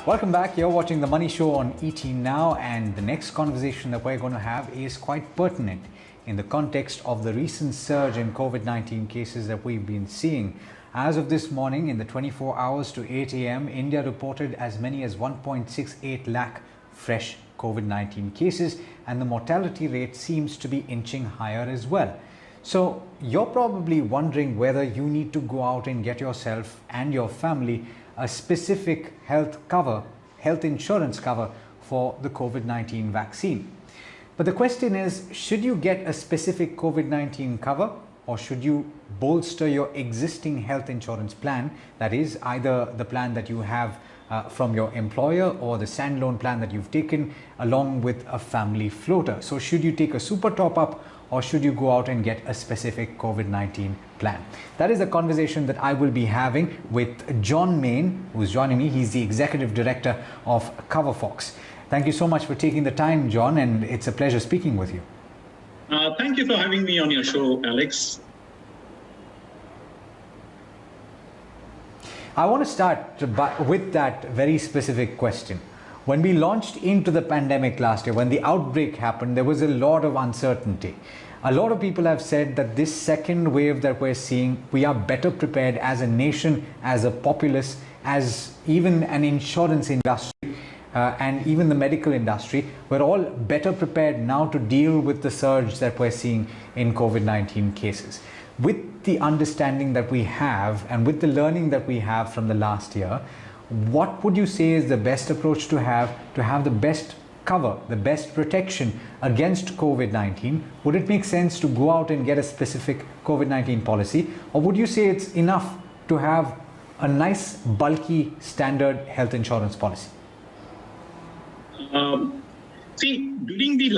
Welcome back. You're watching The Money Show on ET Now, and the next conversation that we're going to have is quite pertinent in the context of the recent surge in COVID-19 cases that we've been seeing. As of this morning, in the 24 hours to 8 a.m., India reported as many as 1.68 lakh fresh COVID-19 cases, and the mortality rate seems to be inching higher as well. So you're probably wondering whether you need to go out and get yourself and your family a specific health insurance cover for the COVID-19 vaccine. But the question is, should you get a specific COVID-19 cover, or should you bolster your existing health insurance plan? That is either the plan that you have from your employer or the standalone plan that you've taken along with a family floater. So should you take a super top up, or should you go out and get a specific COVID-19 plan? That is the conversation that I will be having with John Mayne, who's joining me. He's the Executive Director of Coverfox. Thank you so much for taking the time, John, and it's a pleasure speaking with you. Thank you for having me on your show, Alex. I want to start with that very specific question. When we launched into the pandemic last year, when the outbreak happened, there was a lot of uncertainty. A lot of people have said that this second wave that we're seeing, we are better prepared as a nation, as a populace, as even an insurance industry, and even the medical industry. We're all better prepared now to deal with the surge that we're seeing in COVID-19 cases. With the understanding that we have and with the learning that we have from the last year, what would you say is the best approach to have the best cover, the best protection against COVID-19? Would it make sense to go out and get a specific COVID-19 policy, or would you say it's enough to have a nice, bulky, standard health insurance policy? See, during the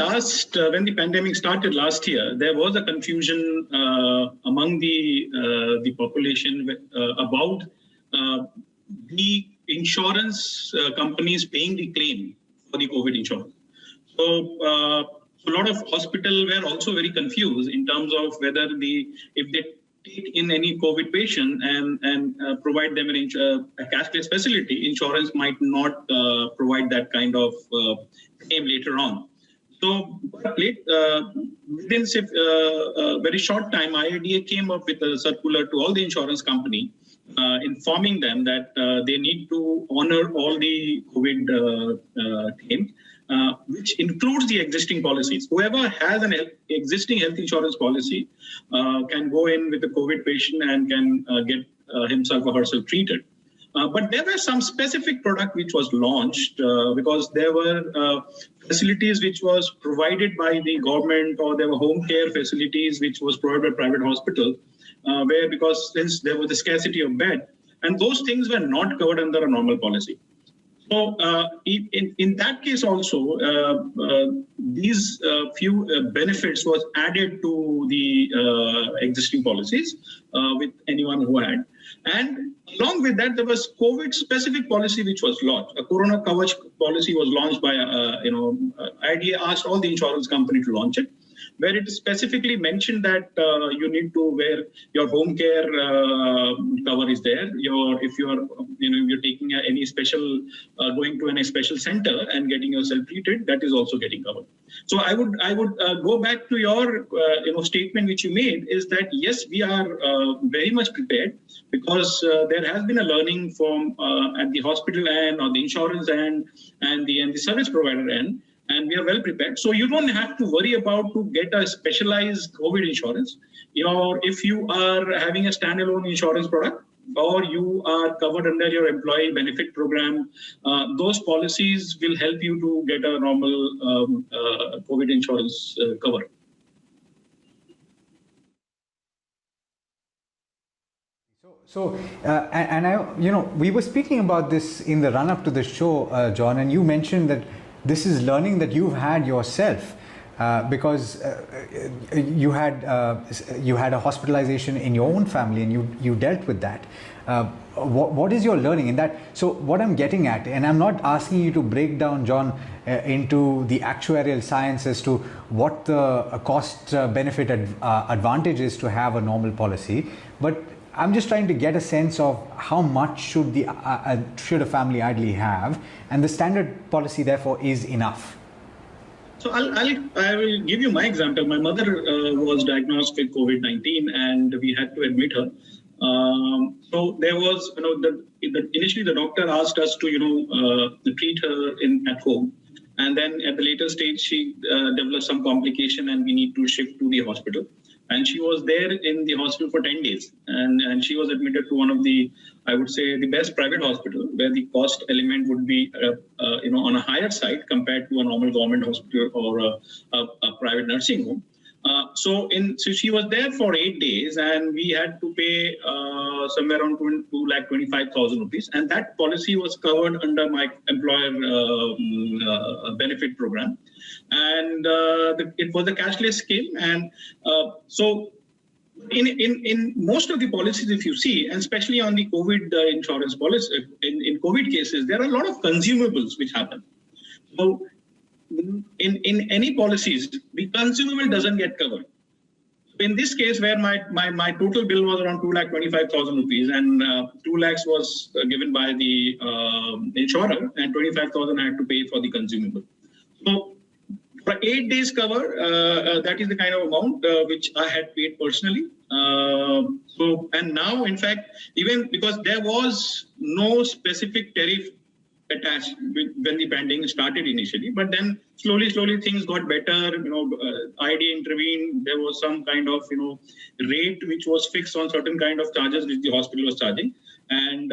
when the pandemic started last year, there was a confusion among the population about the insurance companies paying the claim for the COVID insurance. So a lot of hospitals were also very confused in terms of whether if they take in any COVID patient and provide them a cashless facility, insurance might not provide that kind of claim later on. So within a very short time, IRDA came up with a circular to all the insurance company informing them that they need to honor all the COVID claims, which includes the existing policies. Whoever has an existing health insurance policy can go in with a COVID patient and can get himself or herself treated. But there were some specific product which was launched because there were facilities which was provided by the government, or there were home care facilities which was provided by private hospitals, where because since there was a scarcity of bed, and those things were not covered under a normal policy. So in that case also, these few benefits was added to the existing policies with anyone who had. And along with that, there was COVID-specific policy which was launched. A Corona Kavach policy was launched by, IRDA asked all the insurance company to launch it, where it specifically mentioned that you need to wear your home care cover is there. If you're taking any special, going to any special center and getting yourself treated, that is also getting covered. So I would go back to your statement which you made, is that yes, we are very much prepared, because there has been a learning from at the hospital end, or the insurance end, and the service provider end. And we are well prepared. So you don't have to worry about to get a specialized COVID insurance. If you are having a standalone insurance product, or you are covered under your employee benefit program, those policies will help you to get a normal COVID insurance cover. We were speaking about this in the run-up to the show, John, and you mentioned that this is learning that you've had yourself, because you had a hospitalization in your own family, and you dealt with that. What is your learning in that? So what I'm getting at, and I'm not asking you to break down, John, into the actuarial science as to what the cost benefit advantage is to have a normal policy, but I'm just trying to get a sense of how much should a family ideally have, and the standard policy therefore is enough. So I will give you my example. My mother was diagnosed with COVID-19, and we had to admit her. So there was, initially the doctor asked us to, treat her at home. And then at the later stage, she developed some complication and we need to shift to the hospital. And she was there in the hospital for 10 days. And she was admitted to one of the, I would say, the best private hospital where the cost element would be, on a higher side compared to a normal government hospital or a private nursing home. So she was there for 8 days, and we had to pay somewhere around 2,25,000 rupees, and that policy was covered under my employer benefit program, and it was a cashless scheme. And so in most of the policies, if you see, and especially on the COVID insurance policy, in COVID cases, there are a lot of consumables which happen. So in any policies, the consumable doesn't get covered. In this case, where my total bill was around 2,25,000 rupees, and 2 lakhs was given by the insurer, and 25,000 I had to pay for the consumable. So for 8 days cover, that is the kind of amount which I had paid personally. And now, in fact, even because there was no specific tariff attached when the pandemic started initially, but then slowly things got better. IDA intervened. There was some kind of rate which was fixed on certain kind of charges which the hospital was charging, and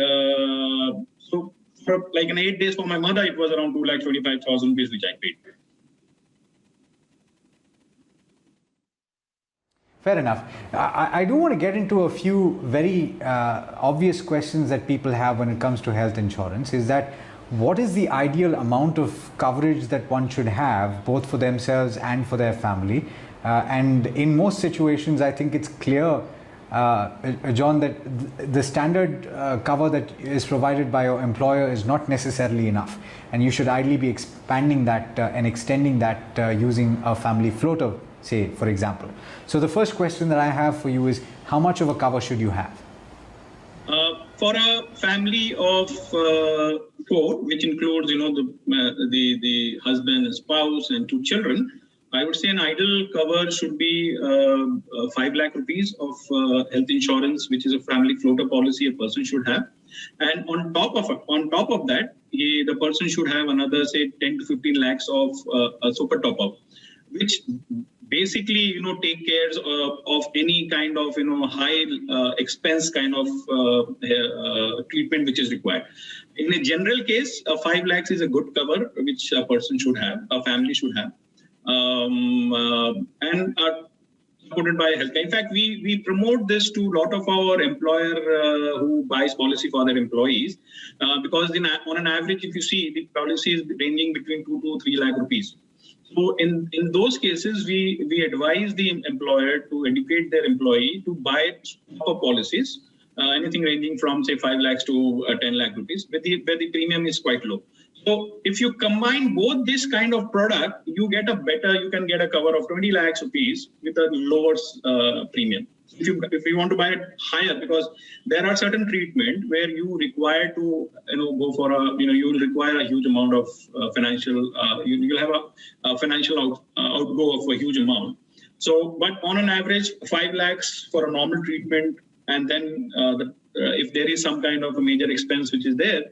so for like an 8 days for my mother, it was around 2,25,000 rupees which I paid. Fair enough. I do want to get into a few very obvious questions that people have when it comes to health insurance. Is that what is the ideal amount of coverage that one should have, both for themselves and for their family? And in most situations, I think it's clear, John, that the standard cover that is provided by your employer is not necessarily enough. And you should ideally be expanding that and extending that using a family floater, say, for example. So the first question that I have for you is, how much of a cover should you have? For a family of 4, which includes, the husband and spouse and 2 children, I would say an ideal cover should be 5 lakh rupees of health insurance, which is a family floater policy a person should have. And on top of that, the person should have another, say, 10 to 15 lakhs of a super top-up, which basically, take care of any kind of, high expense kind of treatment which is required. In a general case, 5 lakhs is a good cover which a person should have, a family should have, and are supported by healthcare. In fact, we promote this to a lot of our employer who buys policy for their employees, because on an average, if you see, the policy is ranging between 2 to 3 lakh rupees. So in those cases, we advise the employer to educate their employee to buy proper policies, anything ranging from, say, 5 lakhs to 10 lakh rupees, where the premium is quite low. So if you combine both this kind of product, you can get a cover of 20 lakhs rupees with a lower premium. If you want to buy it higher, because there are certain treatment where you require to go for you will require a huge amount of financial you'll have a financial outgo of a huge amount. So, but on an average, 5 lakhs for a normal treatment, and then if there is some kind of a major expense which is there,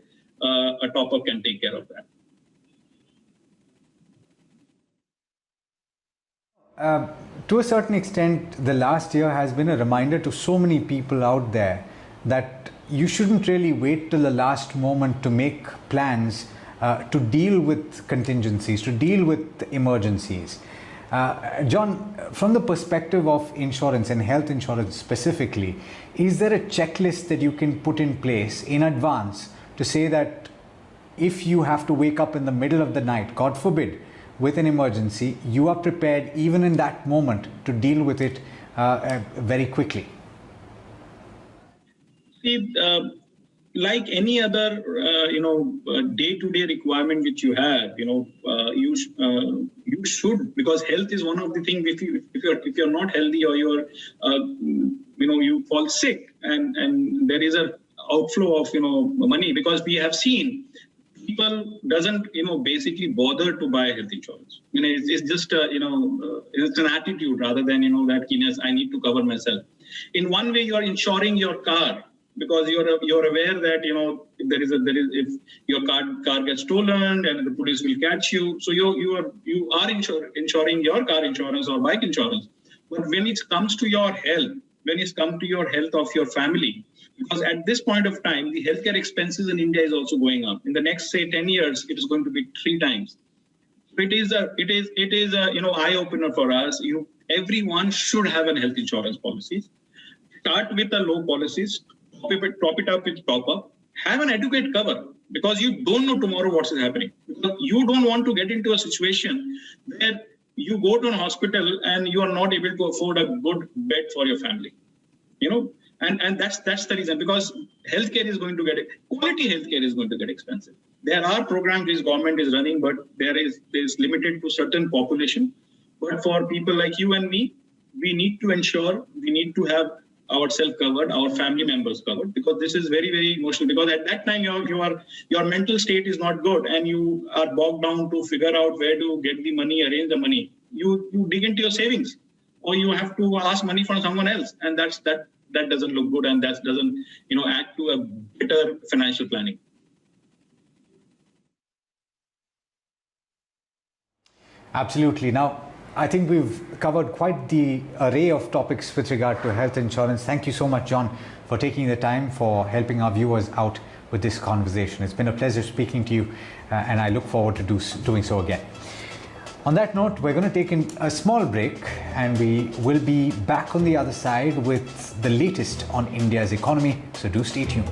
a top-up can take care of that. To a certain extent, the last year has been a reminder to so many people out there that you shouldn't really wait till the last moment to make plans to deal with contingencies, to deal with emergencies. John, from the perspective of insurance and health insurance specifically, is there a checklist that you can put in place in advance to say that if you have to wake up in the middle of the night, God forbid, with an emergency, you are prepared even in that moment to deal with it very quickly? See, like any other, day-to-day requirement which you have, you should, because health is one of the things. If you're not healthy, or you're you fall sick and there is a outflow of money, because we have seen people doesn't basically bother to buy health insurance. It's just it's an attitude rather than that keenness. I need to cover myself. In one way, you are insuring your car, because you're aware that if your car gets stolen and the police will catch you, so you are insuring your car insurance or bike insurance. But when it comes to your health, when it comes to your health of your family, because at this point of time, the healthcare expenses in India is also going up. In the next, say, 10 years, it is going to be 3 times. So it is a eye opener for us. Everyone should have a health insurance policy. Start with the low policies, top it up with top up. Have an adequate cover, because you don't know tomorrow what's happening. Because you don't want to get into a situation where you go to a hospital and you are not able to afford a good bed for your family. And that's the reason, because healthcare is going to quality healthcare is going to get expensive. There are programs which government is running, but there is limited to certain population. But for people like you and me, we need to ensure, we need to have ourselves covered, our family members covered, because this is very, very emotional. Because at that time, your mental state is not good, and you are bogged down to figure out where to get the money, arrange the money. You dig into your savings, or you have to ask money from someone else, and that doesn't look good, and that doesn't add to a better financial planning. Absolutely. Now, I think we've covered quite the array of topics with regard to health insurance. Thank you so much, John, for taking the time, for helping our viewers out with this conversation. It's been a pleasure speaking to you, and I look forward to doing so again. On that note, we're going to take a small break, and we will be back on the other side with the latest on India's economy. So do stay tuned.